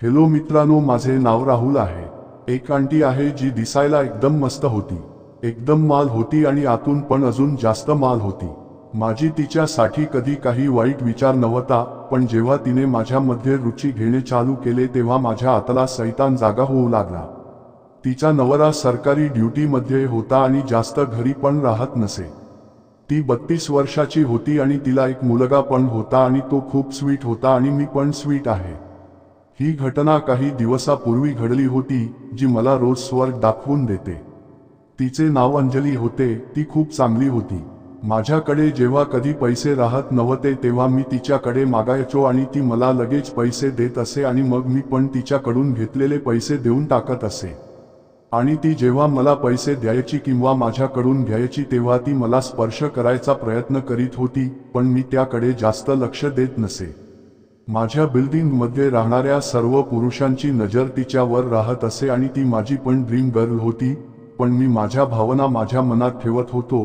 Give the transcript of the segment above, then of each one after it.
Hello मित्रांनो, माझे नाव राहुल आहे। एक आंटी आहे जी दिसायला एकदम मस्त होती, एकदम माल होती आणि आतून पण अजून जास्त माल होती। माझी तिच्यासाठी कधी काही वाईट विचार नव्हता, पण जेव्हा तिने माझ्यामध्ये रुची घेणे चालू केले तेव्हा माझ्या आतला शैतान जागा होऊ लागला। तिचा नवरा सरकारी ड्युटीमध्ये होता आणि जास्त घरी पण राहत नसे। ती 32 वर्षाची होती आणि तिला एक मुलगा पण होता आणि तो खूप स्वीट होता आणि मी पण स्वीट आहे। ही घटना काही दिवसापूर्वी घडली होती, जी मला रोज स्वर्ग दाखवून देते। तिचे नाव अंजली होते। ती खूप चांगली होती। माझ्याकडे जेव्हा कधी पैसे राहत नव्हते तेव्हा मी तिच्याकडे मागायचो आणि ती मला लगेच पैसे देत असे आणि मग मी पण तिच्याकडून घेतलेले पैसे देऊन टाकत असे। आणि ती जेव्हा मला पैसे द्यायची किंवा माझ्याकडून घ्यायची तेव्हा ती मला स्पर्श करायचा प्रयत्न करीत होती, पण मी त्याकडे जास्त लक्ष देत नसे। माझ्या बिल्डिंगमध्ये राहणाऱ्या सर्व पुरुषांची नजर तिच्यावर राहत असे आणि ती माझी पण ड्रीम गर्ल होती, पण मी माझ्या भावना माझ्या मनात ठेवत होतो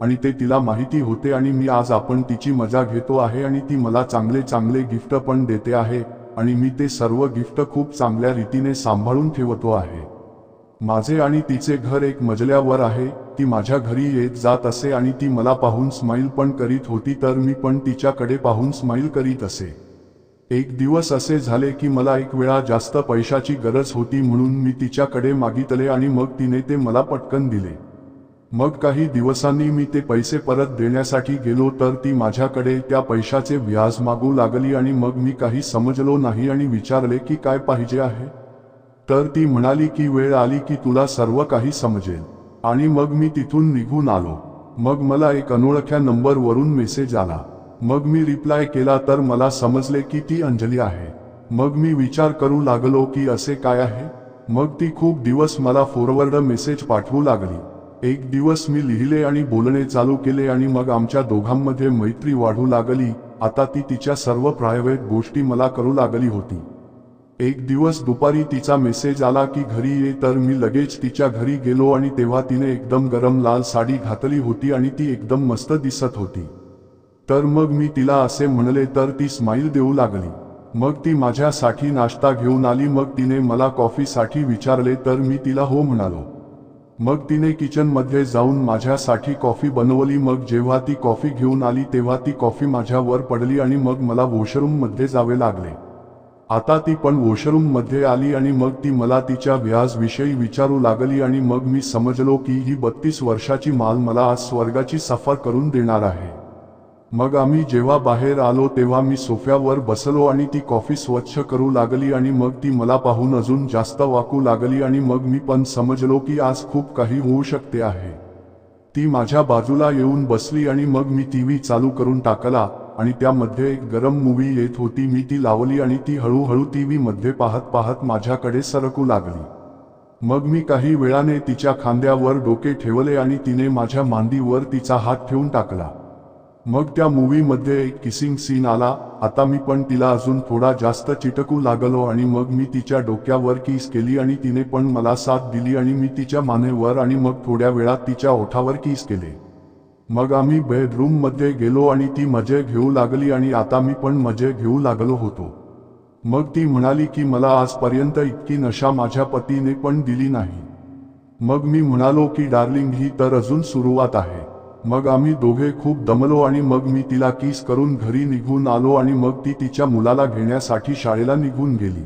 आणि ते तिला माहिती होते। आणि मी आज आपण तिची मजा घेतो आहे आणि ती मला चांगले चांगले गिफ्ट पण देते आहे आणि मी ते सर्व गिफ्ट खूप चांगल्या रीतीने सांभाळून ठेवतो आहे। माझे आणि तिचे घर एक मजल्यावर आहे। ती माझ्या घरी येत जात असे आणि ती मला पाहून स्माइल पण करीत होती, तर मी पण तिच्याकडे पाहून स्माइल करीत असे। एक दिवस असे झाले की मला एक वेळा जास्त पैशाची गरज होती, म्हणून मी तिच्याकडे मागितले आणि मग तिने ते मला पटकन दिले। मग काही दिवसांनी मी ते पैसे परत देण्यासाठी गेलो तर ती माझ्याकडे त्या पैशाचे व्याज मागू लागली आणि मग मी काही समजलो नाही आणि विचारले की काय पाहिजे आहे। तर ती म्हणाली की वेळ आली की तुला सर्व काही समजेल। आणि मग मी तिथून निघून आलो। मग मला एक अनोळख्या नंबरवरून मेसेज आला। मग मी रिप्लाय केला तर मला समजले की ती अंजली आहे। मग मी विचार करू लागलो की असे काय आहे। मग ती खूप दिवस मला फॉरवर्ड मेसेज पाठवू लागली। एक दिवस मी लिहिले आणि बोलणे चालू केले आणि मग आमच्या दोघांमध्ये मैत्री वाढू लागली। आता ती तिच्या सर्व प्रायव्हेट गोष्टी मला करू लागली होती। एक दिवस दुपारी तिचा मेसेज आला की घरी ये, तर मी लगेच तिच्या घरी गेलो आणि तेव्हा तिने एकदम गरम लाल साडी घातली होती आणि ती एकदम मस्त दिसत होती। तर मग मी तिला असे म्हणले तर ती स्माइल देऊ लागली। मग ती माझ्यासाठी नाश्ता घेऊन आली। मग तिने मला कॉफीसाठी विचारले तर मी तिला हो म्हणालो। मग तिने किचनमध्ये जाऊन माझ्यासाठी कॉफी बनवली। मग जेव्हा ती कॉफी घेऊन आली तेव्हा ती कॉफी माझ्यावर पडली आणि मग मला वॉशरूममध्ये जावे लागले। आता ती पण वॉशरूममध्ये आली आणि मग ती मला तिच्या व्याजविषयी विचारू लागली आणि मग मी समजलो की ही 32 वर्षाची माल मला आज स्वर्गाची सफर करून देणार आहे। मग आम्ही जेव्हा बाहेर आलो तेव्हा मी सोफ्यावर बसलो आणि ती कॉफी स्वच्छ करू लागली आणि मग ती मला पाहून अजून जास्त वाकू लागली आणि मग मी पण समजलो की आज खूप काही होऊ शकते आहे। ती माझ्या बाजूला येऊन बसली आणि मग मी टीव्ही चालू करून टाकला आणि त्यामध्ये एक गरम मूवी येत होती। मी ती लावली आणि ती हळूहळू टीव्ही मध्ये पाहत पाहत माझ्याकडे सरकू लागली। मग मी काही वेळाने तिच्या खांद्यावर डोके ठेवले आणि तिने माझ्या मांडीवर तिचा हात ठेवून टाकला। मग त्या मूवी मध्ये एक किसिंग सीन आला। आता मी पण तिला अजून थोडा जास्त चिटकू लागलो आणि मग मी तिच्या डोक्यावर किस केली आणि तिने पण मला साथ दिली आणि मी तिच्या मानेवर आणि मग थोड्या वेळात तिच्या ओठावर किस केले। मग आम्ही बेडरूम मध्ये गेलो आणि ती मजे घेऊ लागली आणि आता मी पण मजे घेऊ लागलो होतो। मग ती म्हणाली की मला आजपर्यंत इतकी नशा माझ्या पतीने पण दिली नाही। मग मी म्हणालो की डार्लिंग, ही तर अजून सुरुवात आहे। मग आम्ही दोघे खूप दमलो आणि मग मी तिला किस करून घरी निघून आलो आणि मग ती तिच्या मुलाला घेण्यासाठी शाळेला निघून गेली।